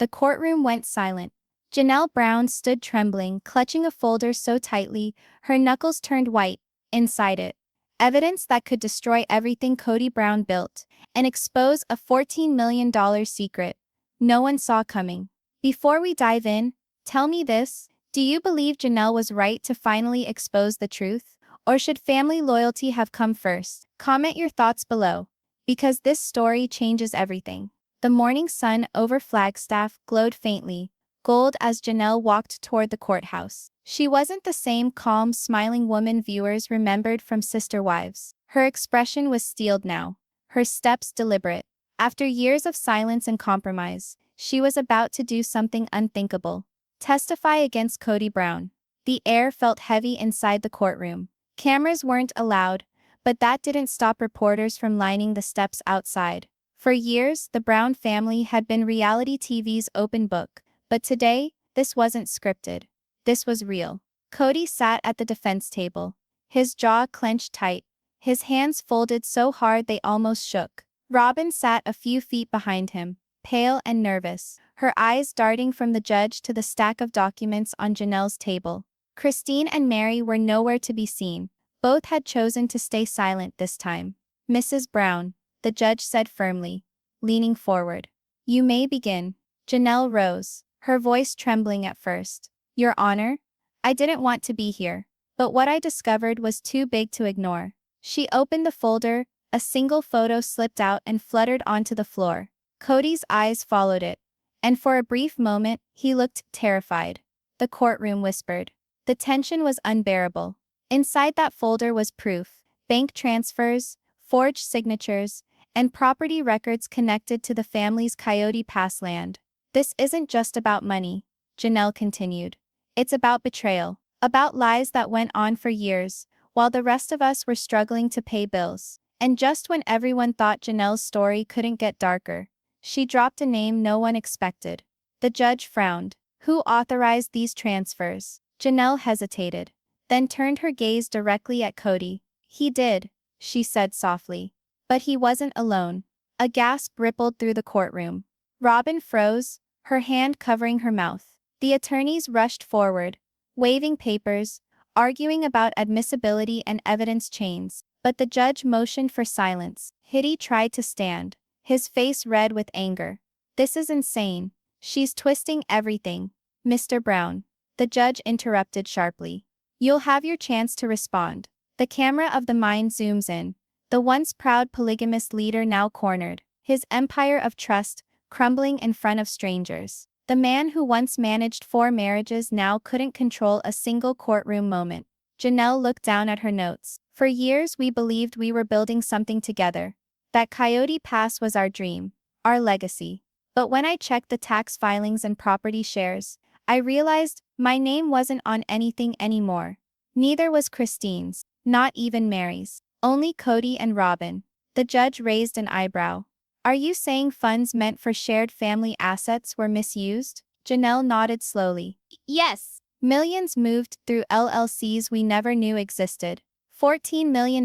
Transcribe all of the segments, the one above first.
The courtroom went silent. Janelle Brown stood trembling, clutching a folder so tightly, her knuckles turned white. Inside it, evidence that could destroy everything Kody Brown built and expose a $14 million secret no one saw coming. Before we dive in, tell me this: do you believe Janelle was right to finally expose the truth? Or should family loyalty have come first? Comment your thoughts below, because this story changes everything. The morning sun over Flagstaff glowed faintly, gold as Janelle walked toward the courthouse. She wasn't the same calm, smiling woman viewers remembered from Sister Wives. Her expression was steeled now, her steps deliberate. After years of silence and compromise, she was about to do something unthinkable: testify against Kody Brown. The air felt heavy inside the courtroom. Cameras weren't allowed, but that didn't stop reporters from lining the steps outside. For years, the Brown family had been reality TV's open book, but today, this wasn't scripted. This was real. Kody sat at the defense table, his jaw clenched tight, his hands folded so hard they almost shook. Robyn sat a few feet behind him, pale and nervous, her eyes darting from the judge to the stack of documents on Janelle's table. Christine and Meri were nowhere to be seen. Both had chosen to stay silent this time. "Mrs. Brown," the judge said firmly, leaning forward. "You may begin." Janelle rose, her voice trembling at first. "Your Honor, I didn't want to be here, but what I discovered was too big to ignore." She opened the folder, a single photo slipped out and fluttered onto the floor. Kody's eyes followed it, and for a brief moment, he looked terrified. The courtroom whispered. The tension was unbearable. Inside that folder was proof: bank transfers, forged signatures, and property records connected to the family's Coyote Pass land. "This isn't just about money," Janelle continued. "It's about betrayal, about lies that went on for years, while the rest of us were struggling to pay bills." And just when everyone thought Janelle's story couldn't get darker, she dropped a name no one expected. The judge frowned. "Who authorized these transfers?" Janelle hesitated, then turned her gaze directly at Kody. "He did," she said softly. But he wasn't alone. A gasp rippled through the courtroom. Robyn froze, her hand covering her mouth. The attorneys rushed forward, waving papers, arguing about admissibility and evidence chains. But the judge motioned for silence. Kody tried to stand, his face red with anger. "This is insane. She's twisting everything." "Mr. Brown," the judge interrupted sharply. "You'll have your chance to respond." The camera of the mind zooms in. The once proud polygamist leader now cornered, his empire of trust crumbling in front of strangers. The man who once managed 4 marriages now couldn't control a single courtroom moment. Janelle looked down at her notes. "For years we believed we were building something together. That Coyote Pass was our dream, our legacy. But when I checked the tax filings and property shares, I realized my name wasn't on anything anymore. Neither was Christine's, not even Meri's. Only Kody and Robyn." The judge raised an eyebrow. "Are you saying funds meant for shared family assets were misused?" Janelle nodded slowly. "Yes. Millions moved through LLCs we never knew existed. $14 million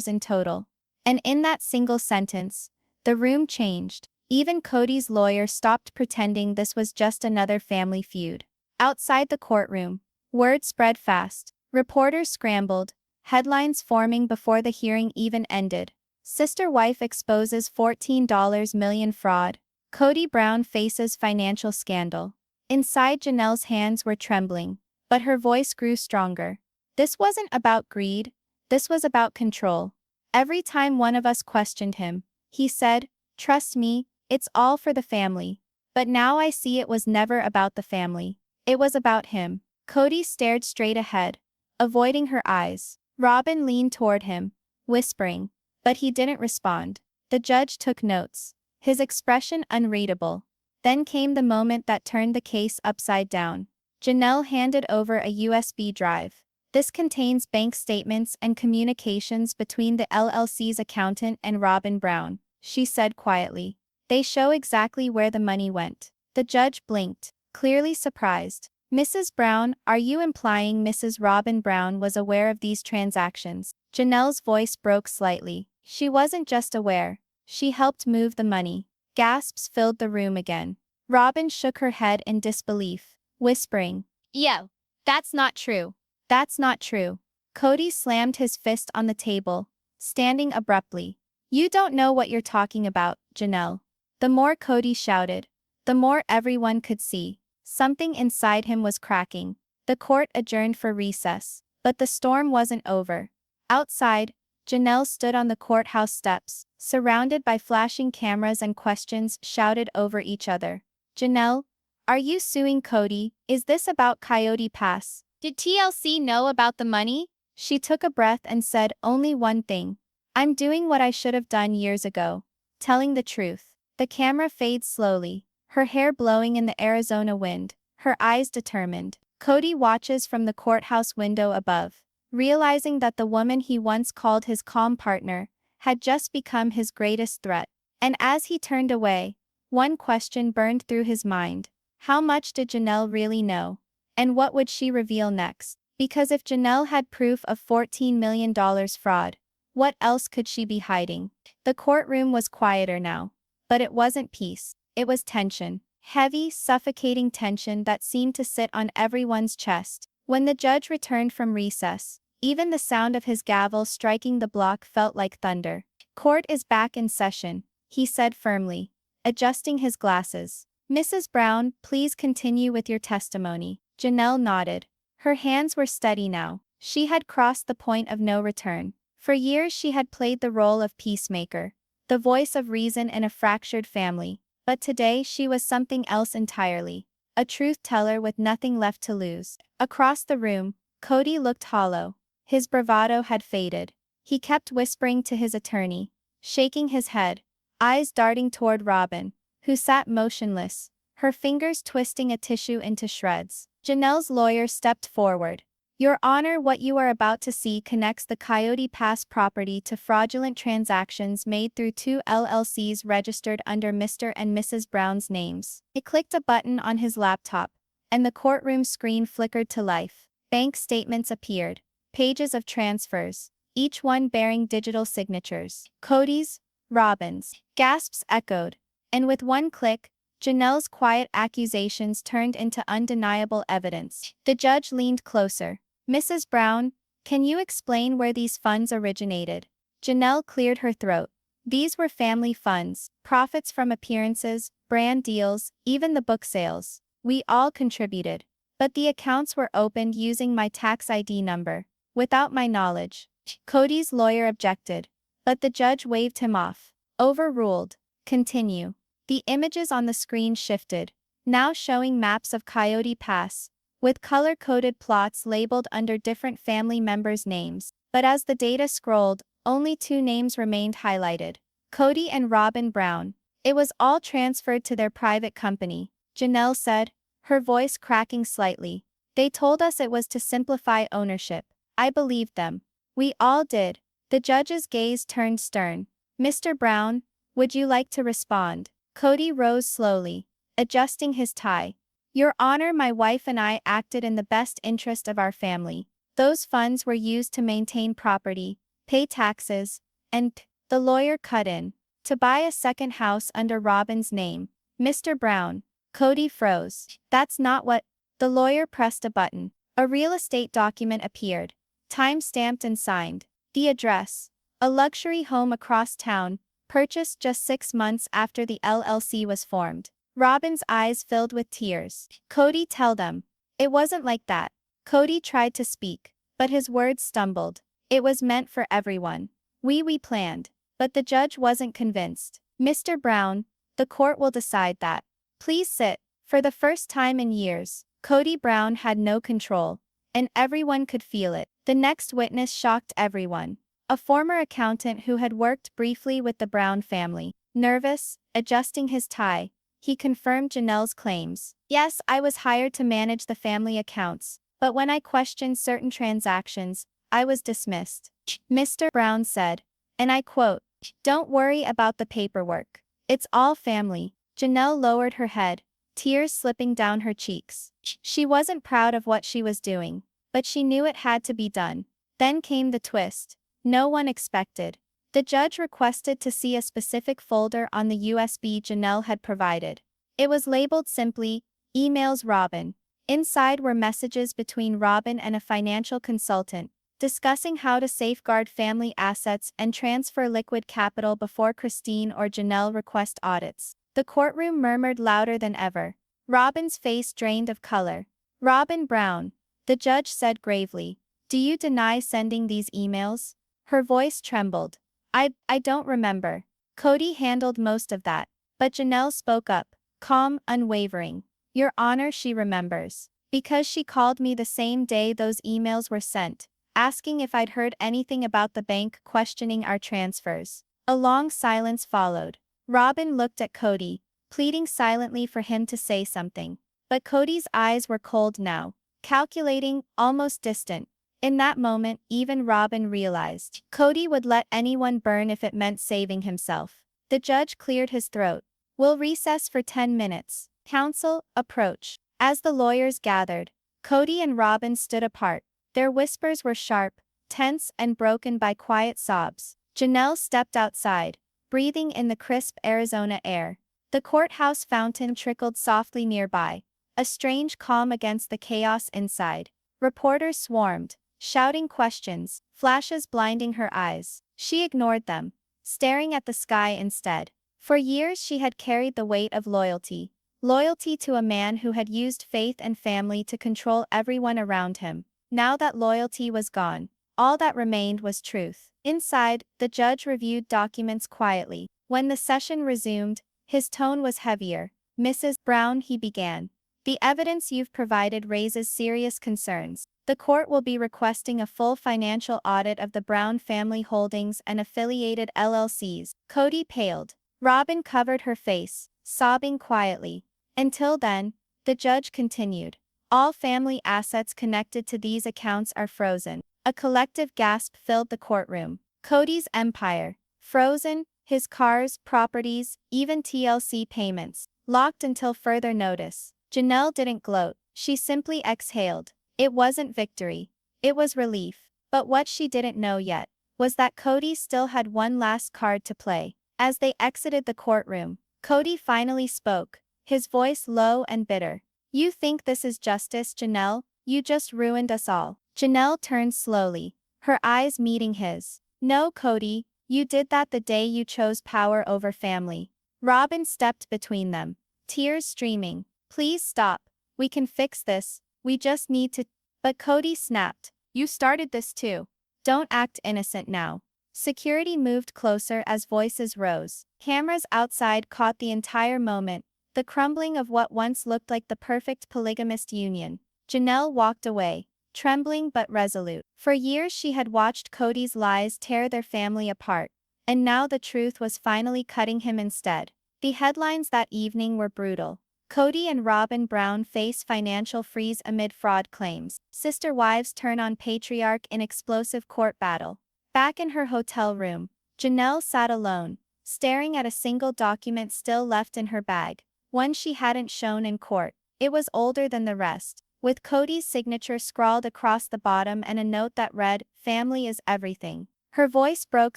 in total." And in that single sentence, the room changed. Even Kody's lawyer stopped pretending this was just another family feud. Outside the courtroom, word spread fast. Reporters scrambled, headlines forming before the hearing even ended. "Sister wife exposes $14 million fraud. Kody Brown faces financial scandal." Inside, Janelle's hands were trembling, but her voice grew stronger. "This wasn't about greed. This was about control. Every time one of us questioned him, he said, 'Trust me, it's all for the family.' But now I see it was never about the family. It was about him." Kody stared straight ahead, avoiding her eyes. Robyn leaned toward him, whispering, but he didn't respond. The judge took notes, his expression unreadable. Then came the moment that turned the case upside down. Janelle handed over a USB drive. "This contains bank statements and communications between the LLC's accountant and Robyn Brown," she said quietly. "They show exactly where the money went." The judge blinked, clearly surprised. "Mrs. Brown, are you implying Mrs. Robyn Brown was aware of these transactions?" Janelle's voice broke slightly. "She wasn't just aware. She helped move the money." Gasps filled the room again. Robyn shook her head in disbelief, whispering, "Yo, that's not true. That's not true." Kody slammed his fist on the table, standing abruptly. "You don't know what you're talking about, Janelle." The more Kody shouted, the more everyone could see. Something inside him was cracking. The court adjourned for recess, but the storm wasn't over. Outside, Janelle stood on the courthouse steps, surrounded by flashing cameras and questions shouted over each other. "Janelle, are you suing Kody? Is this about Coyote Pass? Did TLC know about the money?" She took a breath and said only one thing. "I'm doing what I should have done years ago. Telling the truth." The camera fades slowly, her hair blowing in the Arizona wind, her eyes determined. Kody watches from the courthouse window above, realizing that the woman he once called his calm partner had just become his greatest threat. And as he turned away, one question burned through his mind. How much did Janelle really know? And what would she reveal next? Because if Janelle had proof of $14 million fraud, what else could she be hiding? The courtroom was quieter now. But it wasn't peace, it was tension. Heavy, suffocating tension that seemed to sit on everyone's chest. When the judge returned from recess, even the sound of his gavel striking the block felt like thunder. "Court is back in session," he said firmly, adjusting his glasses. "Mrs. Brown, please continue with your testimony." Janelle nodded. Her hands were steady now. She had crossed the point of no return. For years she had played the role of peacemaker, the voice of reason in a fractured family. But today she was something else entirely. A truth teller with nothing left to lose. Across the room, Kody looked hollow. His bravado had faded. He kept whispering to his attorney, shaking his head, eyes darting toward Robyn, who sat motionless, her fingers twisting a tissue into shreds. Janelle's lawyer stepped forward. "Your Honor, what you are about to see connects the Coyote Pass property to fraudulent transactions made through 2 LLCs registered under Mr. and Mrs. Brown's names." He clicked a button on his laptop, and the courtroom screen flickered to life. Bank statements appeared, pages of transfers, each one bearing digital signatures. Kody's, Robyn's. Gasps echoed, and with one click, Janelle's quiet accusations turned into undeniable evidence. The judge leaned closer. "Mrs. Brown, can you explain where these funds originated?" Janelle cleared her throat. "These were family funds, profits from appearances, brand deals, even the book sales. We all contributed. But the accounts were opened using my tax ID number, without my knowledge." Kody's lawyer objected, but the judge waved him off. "Overruled. Continue." The images on the screen shifted, now showing maps of Coyote Pass, with color-coded plots labeled under different family members' names. But as the data scrolled, only 2 names remained highlighted: Kody and Robyn Brown. "It was all transferred to their private company," Janelle said, her voice cracking slightly. "They told us it was to simplify ownership. I believed them. We all did." The judge's gaze turned stern. "Mr. Brown, would you like to respond?" Kody rose slowly, adjusting his tie. "Your Honor, my wife and I acted in the best interest of our family. Those funds were used to maintain property, pay taxes, and..." The lawyer cut in. "To buy a second house under Robyn's name." "Mr. Brown." Kody froze. "That's not what..." The lawyer pressed a button. A real estate document appeared, time-stamped and signed. The address: a luxury home across town, purchased just 6 months after the LLC was formed. Robyn's eyes filled with tears. "Kody, tell them. It wasn't like that." Kody tried to speak, but his words stumbled. "It was meant for everyone. We planned." But the judge wasn't convinced. "Mr. Brown, the court will decide that. Please sit." For the first time in years, Kody Brown had no control, and everyone could feel it. The next witness shocked everyone. A former accountant who had worked briefly with the Brown family. Nervous, adjusting his tie, he confirmed Janelle's claims. "Yes, I was hired to manage the family accounts, but when I questioned certain transactions, I was dismissed." Mr. Brown said, and I quote, "Don't worry about the paperwork. It's all family." Janelle lowered her head, tears slipping down her cheeks. She wasn't proud of what she was doing, but she knew it had to be done. Then came the twist no one expected. The judge requested to see a specific folder on the USB Janelle had provided. It was labeled simply, Emails Robyn. Inside were messages between Robyn and a financial consultant, discussing how to safeguard family assets and transfer liquid capital before Christine or Janelle request audits. The courtroom murmured louder than ever. Robyn's face drained of color. "Robyn Brown," the judge said gravely, "do you deny sending these emails?" Her voice trembled. I don't remember. Kody handled most of that. But Janelle spoke up, calm, unwavering. "Your Honor, she remembers. Because she called me the same day those emails were sent, asking if I'd heard anything about the bank questioning our transfers." A long silence followed. Robyn looked at Kody, pleading silently for him to say something. But Kody's eyes were cold now, calculating, almost distant. In that moment, even Robyn realized Kody would let anyone burn if it meant saving himself. The judge cleared his throat. "We'll recess for 10 minutes. Counsel, approach." As the lawyers gathered, Kody and Robyn stood apart. Their whispers were sharp, tense, and broken by quiet sobs. Janelle stepped outside, breathing in the crisp Arizona air. The courthouse fountain trickled softly nearby, a strange calm against the chaos inside. Reporters swarmed, shouting questions, flashes blinding her eyes. She ignored them, staring at the sky instead. For years she had carried the weight of loyalty. Loyalty to a man who had used faith and family to control everyone around him. Now that loyalty was gone, all that remained was truth. Inside, the judge reviewed documents quietly. When the session resumed, his tone was heavier. "Mrs. Brown," he began, "the evidence you've provided raises serious concerns. The court will be requesting a full financial audit of the Brown family holdings and affiliated LLCs." Kody paled. Robyn covered her face, sobbing quietly. "Until then," the judge continued, "all family assets connected to these accounts are frozen." A collective gasp filled the courtroom. Kody's empire, frozen, his cars, properties, even TLC payments, locked until further notice. Janelle didn't gloat, she simply exhaled. It wasn't victory. It was relief. But what she didn't know yet was that Kody still had one last card to play. As they exited the courtroom, Kody finally spoke, his voice low and bitter. "You think this is justice, Janelle? You just ruined us all." Janelle turned slowly, her eyes meeting his. "No, Kody, you did that the day you chose power over family." Robyn stepped between them, tears streaming. "Please stop. We can fix this. We just need to." But Kody snapped, "You started this too. Don't act innocent now." Security moved closer as voices rose. Cameras outside caught the entire moment, the crumbling of what once looked like the perfect polygamist union. Janelle walked away, trembling but resolute. For years she had watched Kody's lies tear their family apart, and now the truth was finally cutting him instead. The headlines that evening were brutal. Kody and Robyn Brown face financial freeze amid fraud claims. Sister wives turn on patriarch in explosive court battle. Back in her hotel room, Janelle sat alone, staring at a single document still left in her bag, one she hadn't shown in court. It was older than the rest, with Kody's signature scrawled across the bottom and a note that read, "Family is everything." Her voice broke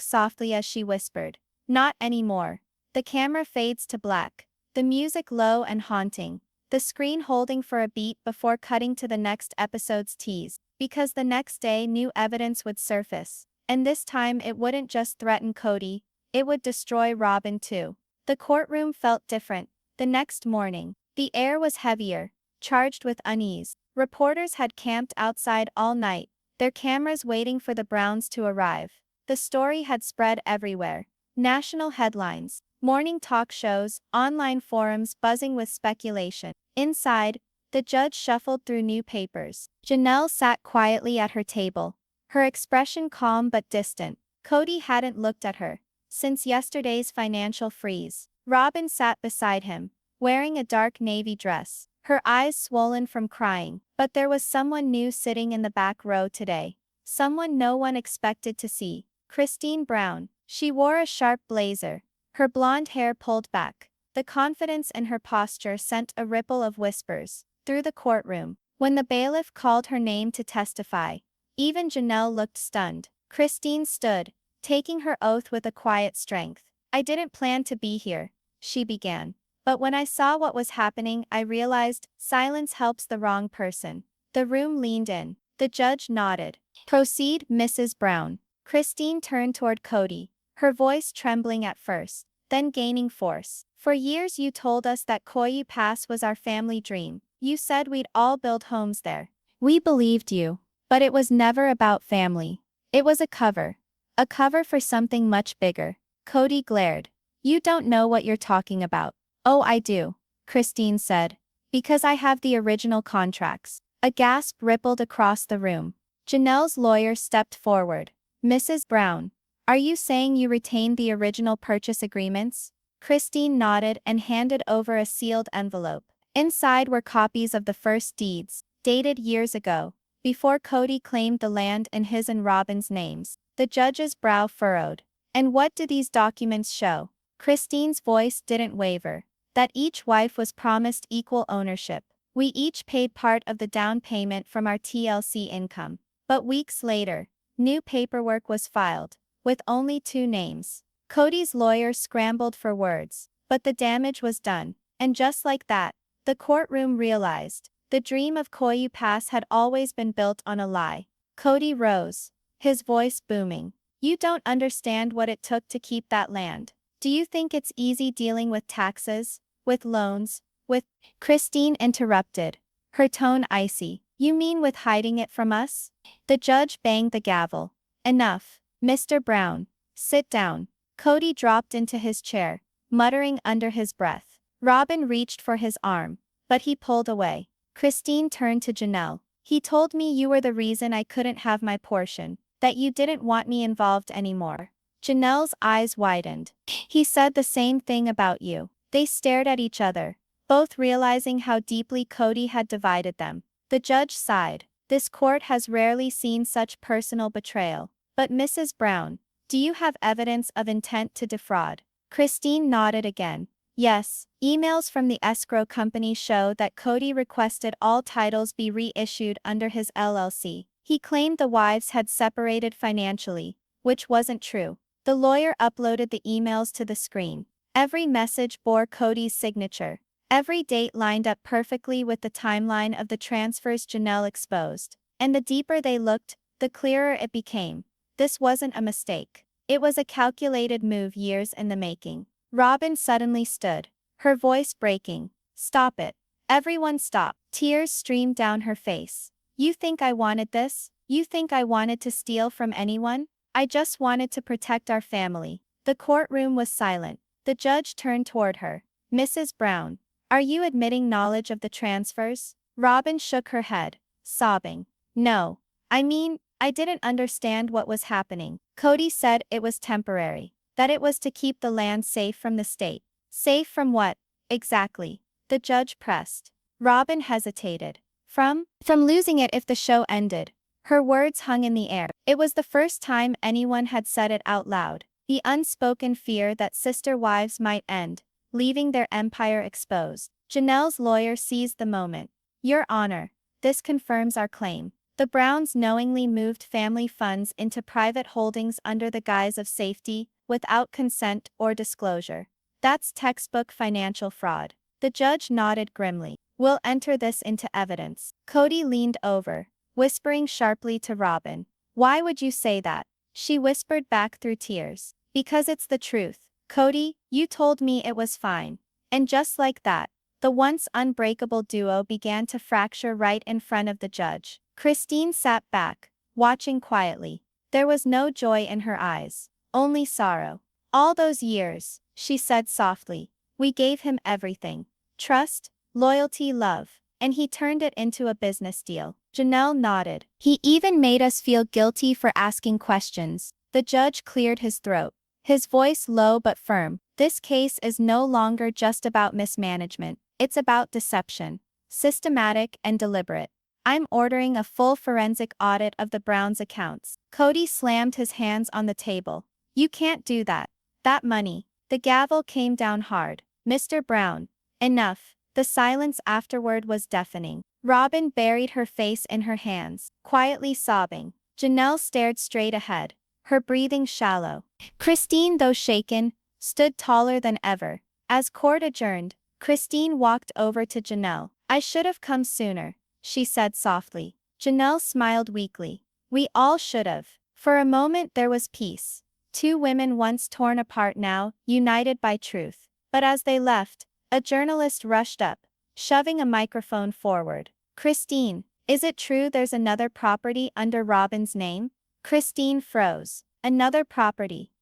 softly as she whispered, "Not anymore." The camera fades to black, the music low and haunting, the screen holding for a beat before cutting to the next episode's tease, because the next day new evidence would surface. And this time it wouldn't just threaten Kody, it would destroy Robyn too. The courtroom felt different. The next morning, the air was heavier, charged with unease. Reporters had camped outside all night, their cameras waiting for the Browns to arrive. The story had spread everywhere. National headlines, morning talk shows, online forums buzzing with speculation. Inside, the judge shuffled through new papers. Janelle sat quietly at her table, her expression calm but distant. Kody hadn't looked at her since yesterday's financial freeze. Robyn sat beside him, wearing a dark navy dress, her eyes swollen from crying. But there was someone new sitting in the back row today. Someone no one expected to see. Kody Brown. She wore a sharp blazer, her blonde hair pulled back. The confidence in her posture sent a ripple of whispers through the courtroom. When the bailiff called her name to testify, even Janelle looked stunned. Kody stood, taking her oath with a quiet strength. "I didn't plan to be here," she began. But when I saw what was happening, I realized silence helps the wrong person. The room leaned in. The judge nodded. Proceed, Mrs. Brown. Christine turned toward Kody, her voice trembling at first, then gaining force. For years you told us that Coyote Pass was our family dream. You said we'd all build homes there. We believed you. But it was never about family. It was a cover. A cover for something much bigger. Kody glared. You don't know what you're talking about. Oh, I do, Christine said. Because I have the original contracts. A gasp rippled across the room. Janelle's lawyer stepped forward. Mrs. Brown, are you saying you retained the original purchase agreements? Christine nodded and handed over a sealed envelope. Inside were copies of the first deeds, dated years ago, before Kody claimed the land in his and Robyn's names. The judge's brow furrowed. And what do these documents show? Christine's voice didn't waver. That each wife was promised equal ownership. We each paid part of the down payment from our TLC income. But weeks later, new paperwork was filed, with only 2 names. Kody's lawyer scrambled for words, but the damage was done. And just like that, the courtroom realized, the dream of Coyote Pass had always been built on a lie. Kody rose, his voice booming. You don't understand what it took to keep that land. Do you think it's easy dealing with taxes, with loans, with... Christine interrupted, her tone icy. You mean with hiding it from us? The judge banged the gavel. Enough, Mr. Brown. Sit down. Kody dropped into his chair, muttering under his breath. Robyn reached for his arm, but he pulled away. Christine turned to Janelle. He told me you were the reason I couldn't have my portion, that you didn't want me involved anymore. Janelle's eyes widened. He said the same thing about you. They stared at each other, both realizing how deeply Kody had divided them. The judge sighed. This court has rarely seen such personal betrayal. But Mrs. Brown, do you have evidence of intent to defraud? Christine nodded again. Yes, emails from the escrow company show that Kody requested all titles be reissued under his LLC. He claimed the wives had separated financially, which wasn't true. The lawyer uploaded the emails to the screen. Every message bore Kody's signature. Every date lined up perfectly with the timeline of the transfers Janelle exposed. And the deeper they looked, the clearer it became. This wasn't a mistake. It was a calculated move years in the making. Robyn suddenly stood, her voice breaking. Stop it. Everyone stop. Tears streamed down her face. You think I wanted this? You think I wanted to steal from anyone? I just wanted to protect our family. The courtroom was silent. The judge turned toward her. Mrs. Brown, are you admitting knowledge of the transfers? Robyn shook her head, sobbing. No. I mean, I didn't understand what was happening. Kody said it was temporary, that it was to keep the land safe from the state. Safe from what, exactly? The judge pressed. Robyn hesitated. From losing it if the show ended. Her words hung in the air. It was the first time anyone had said it out loud. The unspoken fear that sister wives might end, leaving their empire exposed. Janelle's lawyer seized the moment. Your Honor, this confirms our claim. The Browns knowingly moved family funds into private holdings under the guise of safety, without consent or disclosure. That's textbook financial fraud. The judge nodded grimly. We'll enter this into evidence. Kody leaned over, whispering sharply to Robyn. Why would you say that? She whispered back through tears. Because it's the truth. Kody, you told me it was fine. And just like that, the once unbreakable duo began to fracture right in front of the judge. Christine sat back, watching quietly. There was no joy in her eyes, only sorrow. All those years, she said softly, we gave him everything. Trust, loyalty, love. And he turned it into a business deal. Janelle nodded. He even made us feel guilty for asking questions. The judge cleared his throat, his voice low but firm. This case is no longer just about mismanagement. It's about deception, systematic and deliberate. I'm ordering a full forensic audit of the Browns' accounts. Kody slammed his hands on the table. You can't do that. That money. The gavel came down hard. Mr. Brown, enough. The silence afterward was deafening. Robyn buried her face in her hands, quietly sobbing. Janelle stared straight ahead, her breathing shallow. Christine, though shaken, stood taller than ever. As court adjourned, Christine walked over to Janelle. I should have come sooner, she said softly. Janelle smiled weakly. We all should have. For a moment there was peace. Two women once torn apart now, united by truth. But as they left, a journalist rushed up, shoving a microphone forward. Christine, is it true there's another property under Robyn's name? Christine froze. Another property.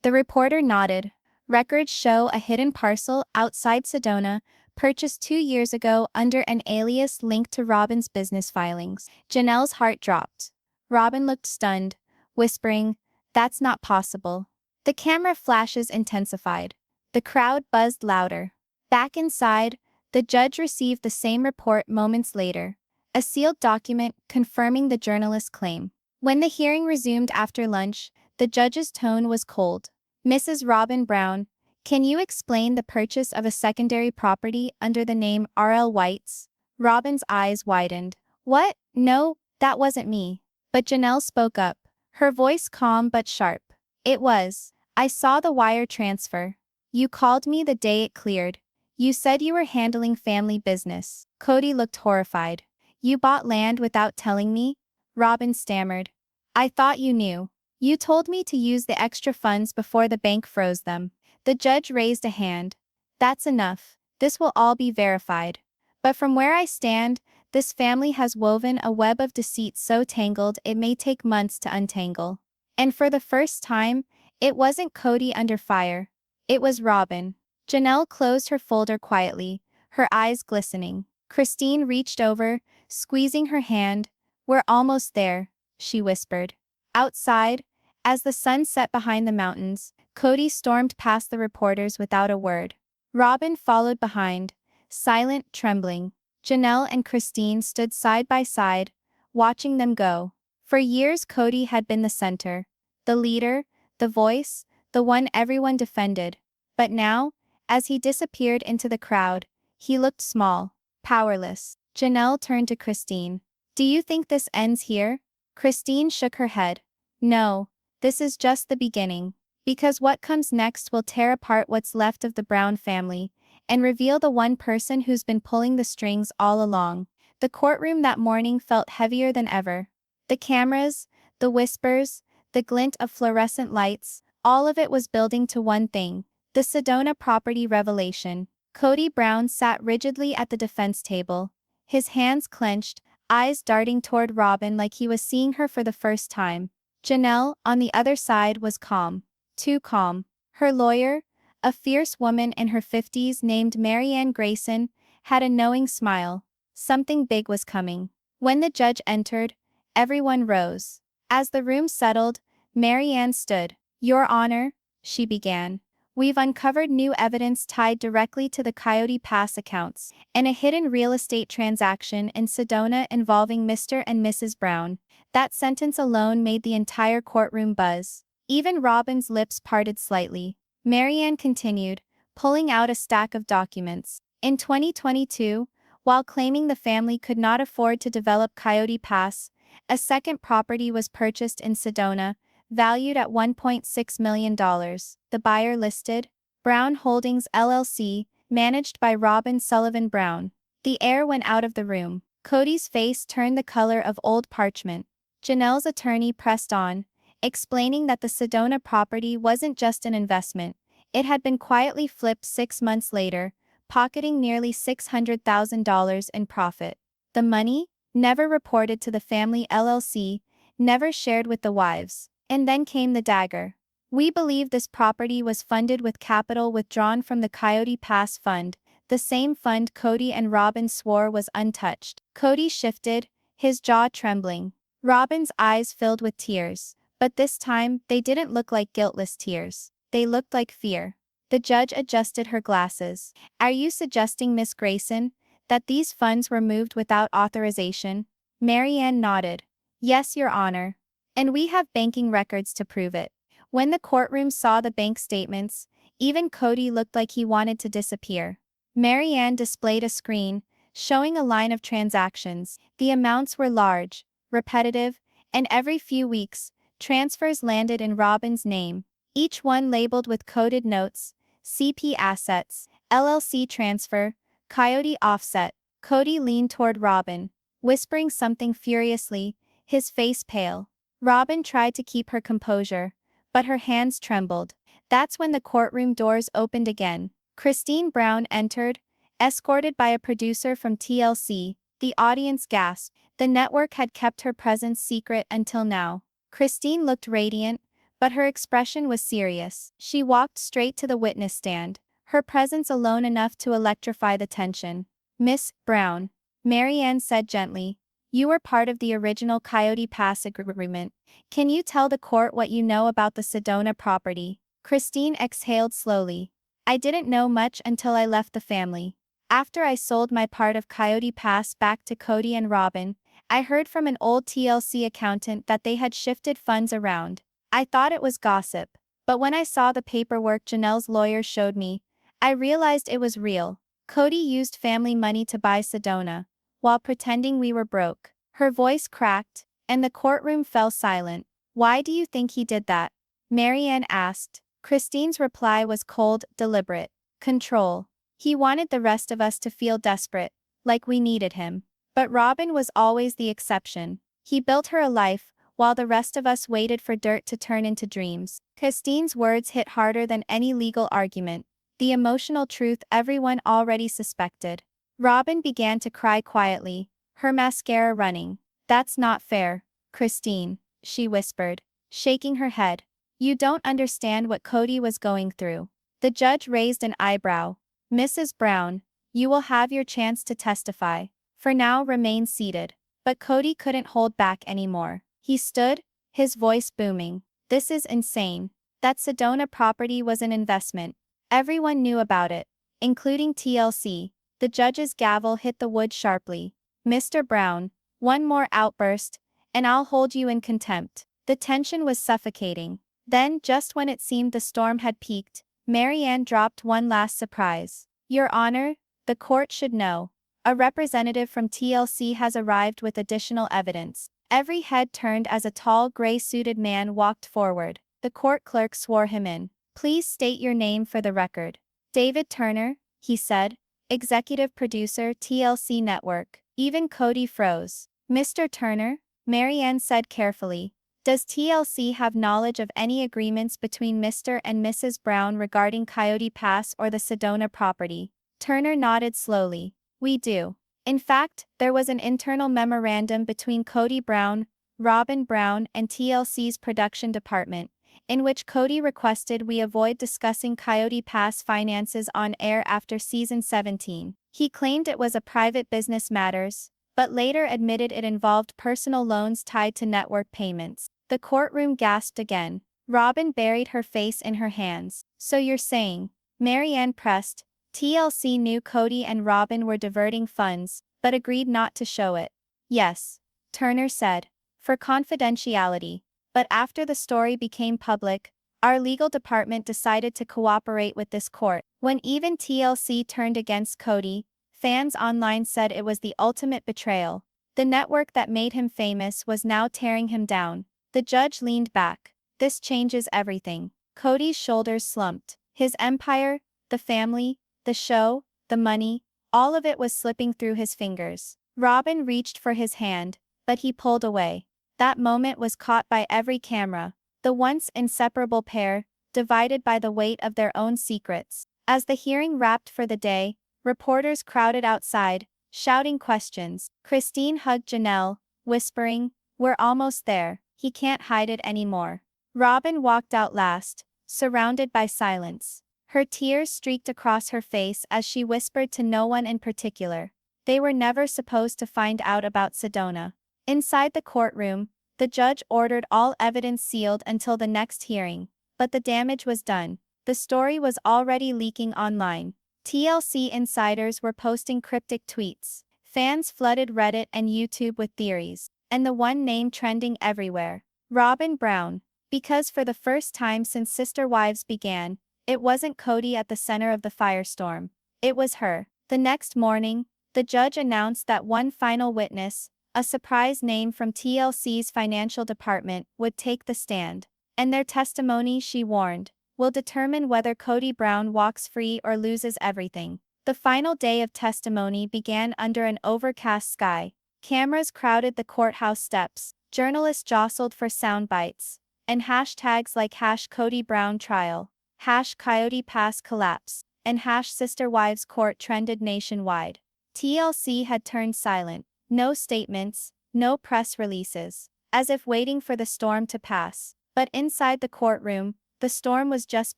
The reporter nodded. Records show a hidden parcel outside Sedona, purchased 2 years ago under an alias linked to Robyn's business filings. Janelle's heart dropped. Robyn looked stunned, whispering, "That's not possible." The camera flashes intensified. The crowd buzzed louder. Back inside, the judge received the same report moments later, a sealed document confirming the journalist's claim. When the hearing resumed after lunch, the judge's tone was cold. Mrs. Robyn Brown, can you explain the purchase of a secondary property under the name R.L. White's? Robyn's eyes widened. What? No, that wasn't me. But Janelle spoke up, her voice calm but sharp. It was. I saw the wire transfer. You called me the day it cleared. You said you were handling family business. Kody looked horrified. You bought land without telling me? Robyn stammered. I thought you knew. You told me to use the extra funds before the bank froze them. The judge raised a hand. That's enough. This will all be verified. But from where I stand, this family has woven a web of deceit so tangled it may take months to untangle. And for the first time, it wasn't Kody under fire. It was Robyn. Janelle closed her folder quietly, her eyes glistening. Christine reached over, squeezing her hand. We're almost there, she whispered. Outside, as the sun set behind the mountains, Kody stormed past the reporters without a word. Robyn followed behind, silent, trembling. Janelle and Christine stood side by side, watching them go. For years Kody had been the center, the leader, the voice, the one everyone defended. But now, as he disappeared into the crowd, he looked small, powerless. Janelle turned to Christine. Do you think this ends here? Christine shook her head. No, this is just the beginning. Because what comes next will tear apart what's left of the Brown family, and reveal the one person who's been pulling the strings all along. The courtroom that morning felt heavier than ever. The cameras, the whispers, the glint of fluorescent lights, all of it was building to one thing. The Sedona property revelation. Kody Brown sat rigidly at the defense table, his hands clenched, eyes darting toward Robyn like he was seeing her for the first time. Janelle, on the other side, was calm. Too calm. Her lawyer, a fierce woman in her 50s named Meri Grayson, had a knowing smile. Something big was coming. When the judge entered, everyone rose. As the room settled, Meri stood. Your Honor, she began. We've uncovered new evidence tied directly to the Coyote Pass accounts and a hidden real estate transaction in Sedona involving Mr. and Mrs. Brown. That sentence alone made the entire courtroom buzz. Even Robyn's lips parted slightly. Meri continued, pulling out a stack of documents. In 2022, while claiming the family could not afford to develop Coyote Pass, a second property was purchased in Sedona, valued at $1.6 million. The buyer listed, Brown Holdings LLC, managed by Robyn Sullivan Brown. The air went out of the room. Kody's face turned the color of old parchment. Janelle's attorney pressed on, explaining that the Sedona property wasn't just an investment. It had been quietly flipped 6 months later, pocketing nearly $600,000 in profit. The money, never reported to the family LLC, never shared with the wives. And then came the dagger. We believe this property was funded with capital withdrawn from the Coyote Pass fund, the same fund Kody and Robyn swore was untouched. Kody shifted, his jaw trembling. Robyn's eyes filled with tears, but this time they didn't look like guiltless tears. They looked like fear. The judge adjusted her glasses. Are you suggesting, Miss Grayson, that these funds were moved without authorization? Meri nodded. Yes, Your Honor. And we have banking records to prove it. When the courtroom saw the bank statements, even Kody looked like he wanted to disappear. Meri displayed a screen, showing a line of transactions. The amounts were large, repetitive, and every few weeks, transfers landed in Robyn's name. each one labeled with coded notes: CP assets, LLC transfer, Coyote offset. Kody leaned toward Robyn, whispering something furiously, his face pale. Robyn tried to keep her composure, but her hands trembled. That's when the courtroom doors opened again. Kody Brown entered, escorted by a producer from TLC. The audience gasped. The network had kept her presence secret until now. Kody looked radiant, but her expression was serious. She walked straight to the witness stand, her presence alone enough to electrify the tension. "Miss Brown," Meri said gently, "you were part of the original Coyote Pass agreement. Can you tell the court what you know about the Sedona property?" Kody exhaled slowly. "I didn't know much until I left the family. After I sold my part of Coyote Pass back to Kody and Robyn, I heard from an old TLC accountant that they had shifted funds around. I thought it was gossip, but when I saw the paperwork Janelle's lawyer showed me, I realized it was real. Kody used family money to buy Sedona, while pretending we were broke." Her voice cracked, and the courtroom fell silent. "Why do you think he did that?" Meri asked. Kody's reply was cold, deliberate. "Control. He wanted the rest of us to feel desperate, like we needed him. But Robyn was always the exception. He built her a life, while the rest of us waited for dirt to turn into dreams." Kody's words hit harder than any legal argument, the emotional truth everyone already suspected. Robyn began to cry quietly, her mascara running. "That's not fair, Kody," she whispered, shaking her head. "You don't understand what Kody was going through." The judge raised an eyebrow. "Mrs. Brown, you will have your chance to testify. For now, remain seated." But Kody couldn't hold back anymore. He stood, his voice booming. "This is insane. That Sedona property was an investment. Everyone knew about it, including TLC." The judge's gavel hit the wood sharply. "Mr. Brown, one more outburst, and I'll hold you in contempt." The tension was suffocating. Then, just when it seemed the storm had peaked, Meri dropped one last surprise. "Your Honor, the court should know. A representative from TLC has arrived with additional evidence." Every head turned as a tall gray-suited man walked forward. The court clerk swore him in. "Please state your name for the record." "David Turner," he said, "executive producer, TLC Network." Even Kody froze. "Mr. Turner," Meri said carefully, "does TLC have knowledge of any agreements between Mr. and Mrs. Brown regarding Coyote Pass or the Sedona property?" Turner nodded slowly. "We do. In fact, there was an internal memorandum between Kody Brown, Robyn Brown and TLC's production department, in which Kody requested we avoid discussing Coyote Pass finances on air after season 17. He claimed it was a private business matters, but later admitted it involved personal loans tied to network payments." The courtroom gasped again. Robyn buried her face in her hands. "So you're saying," Meri pressed, "TLC knew Kody and Robyn were diverting funds, but agreed not to show it?" "Yes," Turner said, "for confidentiality. But after the story became public, our legal department decided to cooperate with this court." When even TLC turned against Kody, fans online said it was the ultimate betrayal. The network that made him famous was now tearing him down. The judge leaned back. "This changes everything." Kody's shoulders slumped. His empire, the family, the show, the money, all of it was slipping through his fingers. Robyn reached for his hand, but he pulled away. That moment was caught by every camera. The once inseparable pair, divided by the weight of their own secrets. As the hearing wrapped for the day, reporters crowded outside, shouting questions. Kody hugged Janelle, whispering, "We're almost there. He can't hide it anymore." Robyn walked out last, surrounded by silence. Her tears streaked across her face as she whispered to no one in particular. They were never supposed to find out about Sedona. Inside the courtroom, the judge ordered all evidence sealed until the next hearing, but the damage was done. The story was already leaking online. TLC insiders were posting cryptic tweets. Fans flooded Reddit and YouTube with theories, and the one name trending everywhere: Robyn Brown. Because for the first time since Sister Wives began, it wasn't Kody at the center of the firestorm. It was her. The next morning, the judge announced that one final witness, a surprise name from TLC's financial department, would take the stand. and their testimony, she warned, will determine whether Kody Brown walks free or loses everything. The final day of testimony began under an overcast sky. Cameras crowded the courthouse steps, journalists jostled for sound bites, and hashtags like #Kody Brown trial, #Coyote Pass collapse, and #Sister Wives Court trended nationwide. TLC had turned silent, no statements, no press releases, as if waiting for the storm to pass. But inside the courtroom, the storm was just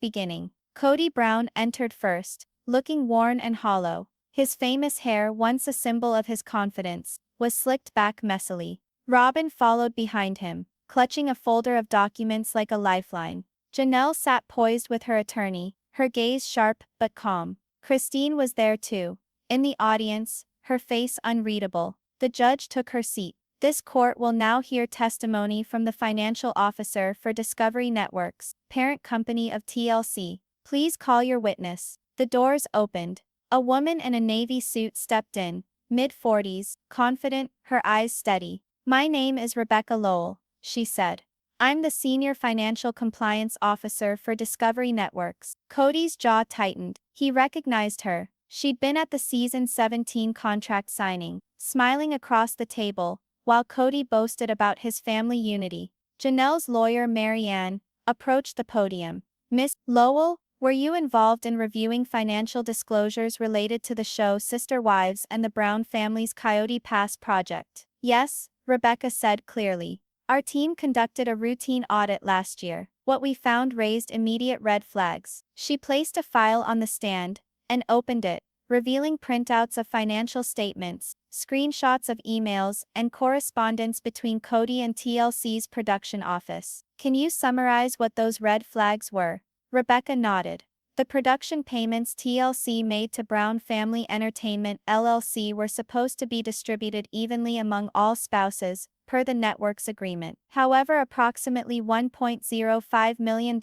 beginning. Kody Brown entered first, looking worn and hollow. His famous hair, once a symbol of his confidence, was slicked back messily. Robyn followed behind him, clutching a folder of documents like a lifeline. Janelle sat poised with her attorney, her gaze sharp but calm. Christine was there too. In the audience, her face unreadable. The judge took her seat. This court will now hear testimony from the financial officer for Discovery Networks, parent company of TLC. Please call your witness. The doors opened. A woman in a navy suit stepped in, mid-40s, confident, her eyes steady. "My name is Rebecca Lowell," she said. "I'm the senior financial compliance officer for Discovery Networks." Kody's jaw tightened. He recognized her. She'd been at the season 17 contract signing, smiling across the table, while Kody boasted about his family unity. Janelle's lawyer, Meri approached the podium. "Miss Lowell, were you involved in reviewing financial disclosures related to the show Sister Wives and the Brown family's Coyote Pass project?" "Yes," Rebecca said clearly. "Our team conducted a routine audit last year. What we found raised immediate red flags." She placed a file on the stand and opened it, revealing printouts of financial statements, screenshots of emails, and correspondence between Kody and TLC's production office. "Can you summarize what those red flags were?" Rebecca nodded. The production payments TLC made to Brown Family Entertainment LLC were supposed to be distributed evenly among all spouses, per the network's agreement. However, approximately $1.05 million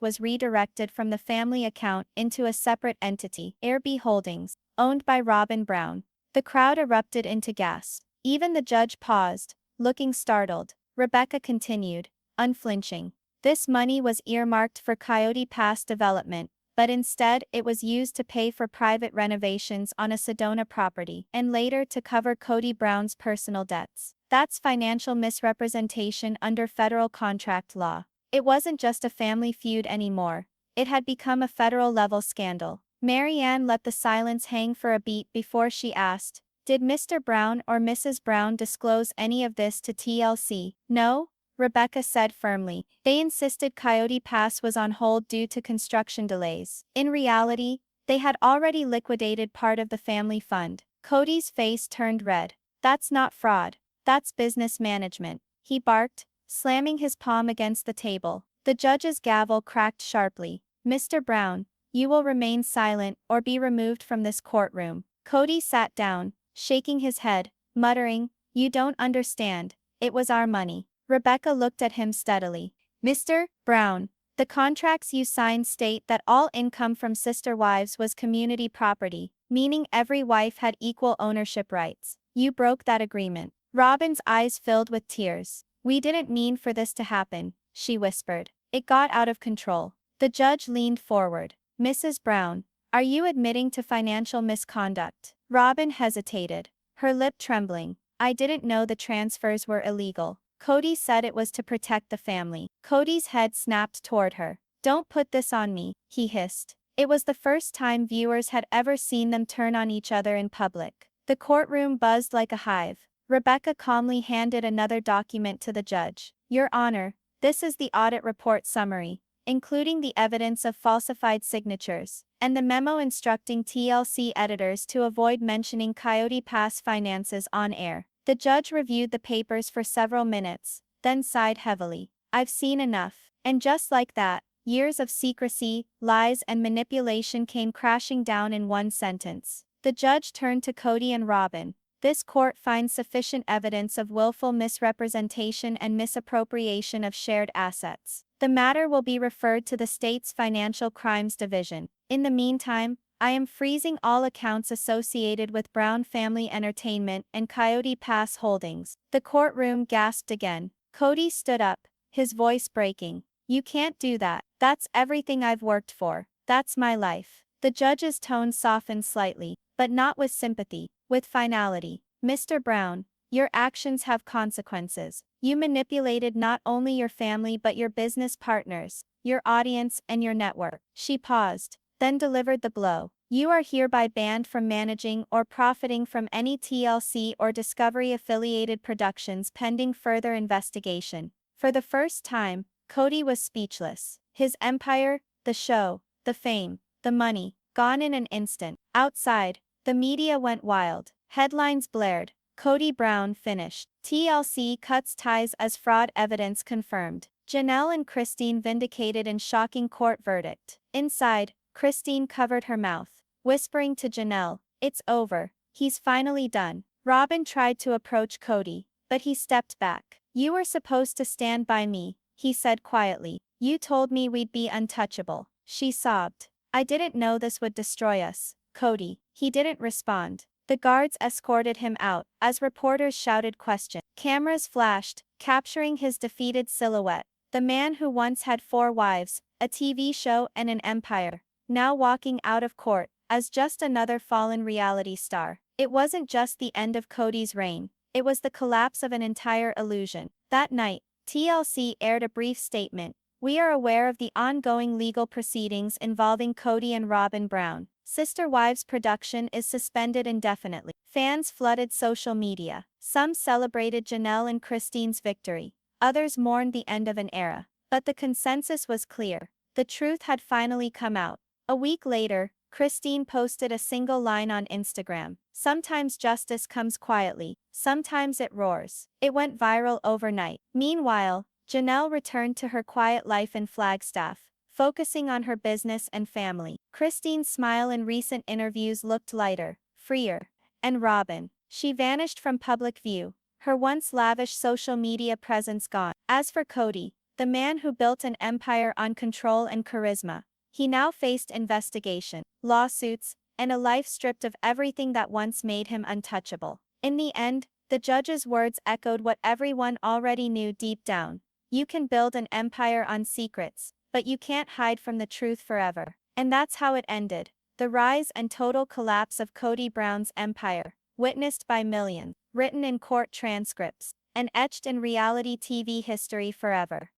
was redirected from the family account into a separate entity, Airby Holdings, owned by Robyn Brown. The crowd erupted into gasps. Even the judge paused, looking startled. Rebecca continued, unflinching. "This money was earmarked for Coyote Pass development, but instead it was used to pay for private renovations on a Sedona property, and later to cover Kody Brown's personal debts. That's financial misrepresentation under federal contract law." It wasn't just a family feud anymore. It had become a federal-level scandal. Meri let the silence hang for a beat before she asked, "Did Mr. Brown or Mrs. Brown disclose any of this to TLC?" "No," Rebecca said firmly. "They insisted Coyote Pass was on hold due to construction delays. In reality, they had already liquidated part of the family fund." Kody's face turned red. "That's not fraud. That's business management," he barked, slamming his palm against the table. The judge's gavel cracked sharply. "Mr. Brown, you will remain silent or be removed from this courtroom." Kody sat down, shaking his head, muttering, "You don't understand. It was our money." Rebecca looked at him steadily. "Mr. Brown, the contracts you signed state that all income from Sister Wives was community property, meaning every wife had equal ownership rights. You broke that agreement." Robyn's eyes filled with tears. "We didn't mean for this to happen," she whispered. "It got out of control." The judge leaned forward. "Mrs. Brown, are you admitting to financial misconduct?" Robyn hesitated, her lip trembling. "I didn't know the transfers were illegal." Kody said it was to protect the family. Kody's head snapped toward her. "Don't put this on me," he hissed. It was the first time viewers had ever seen them turn on each other in public. The courtroom buzzed like a hive. Rebecca calmly handed another document to the judge. "Your Honor, this is the audit report summary, including the evidence of falsified signatures, and the memo instructing TLC editors to avoid mentioning Coyote Pass finances on air." The judge reviewed the papers for several minutes, then sighed heavily. "I've seen enough." And just like that, years of secrecy, lies, and manipulation came crashing down in one sentence. The judge turned to Kody and Robyn. "This court finds sufficient evidence of willful misrepresentation and misappropriation of shared assets. The matter will be referred to the state's Financial Crimes Division. In the meantime, I am freezing all accounts associated with Brown Family Entertainment and Coyote Pass Holdings." The courtroom gasped again. Kody stood up, his voice breaking. You can't do that. That's everything I've worked for. That's my life. The judge's tone softened slightly, but not with sympathy, with finality. Mr. Brown, your actions have consequences. You manipulated not only your family but your business partners, your audience, and your network. She paused, then delivered the blow. You are hereby banned from managing or profiting from any TLC or Discovery affiliated productions pending further investigation. For the first time, Kody was speechless. His empire, the show, the fame, the money, gone in an instant. Outside, the media went wild. Headlines blared. Kody Brown finished. TLC cuts ties as fraud evidence confirmed. Janelle and Christine vindicated in shocking court verdict. Inside, Christine covered her mouth, whispering to Janelle, "It's over. He's finally done." Robyn tried to approach Kody, but he stepped back. "You were supposed to stand by me," he said quietly. "You told me we'd be untouchable." She sobbed. "I didn't know this would destroy us, Kody." He didn't respond. The guards escorted him out, as reporters shouted questions. Cameras flashed, capturing his defeated silhouette. The man who once had 4 wives, a TV show and an empire, now walking out of court, as just another fallen reality star. It wasn't just the end of Kody's reign, it was the collapse of an entire illusion. That night, TLC aired a brief statement. "We are aware of the ongoing legal proceedings involving Kody and Robyn Brown. Sister Wives production is suspended indefinitely." Fans flooded social media. Some celebrated Janelle and Christine's victory. Others mourned the end of an era. But the consensus was clear. The truth had finally come out. A week later, Christine posted a single line on Instagram. "Sometimes justice comes quietly, sometimes it roars." It went viral overnight. Meanwhile, Janelle returned to her quiet life in Flagstaff, focusing on her business and family. Christine's smile in recent interviews looked lighter, freer. And Robyn, she vanished from public view, her once lavish social media presence gone. As for Kody, the man who built an empire on control and charisma, he now faced investigation, lawsuits, and a life stripped of everything that once made him untouchable. In the end, the judge's words echoed what everyone already knew deep down. You can build an empire on secrets, but you can't hide from the truth forever. And that's how it ended. The rise and total collapse of Kody Brown's empire, witnessed by millions, written in court transcripts, and etched in reality TV history forever.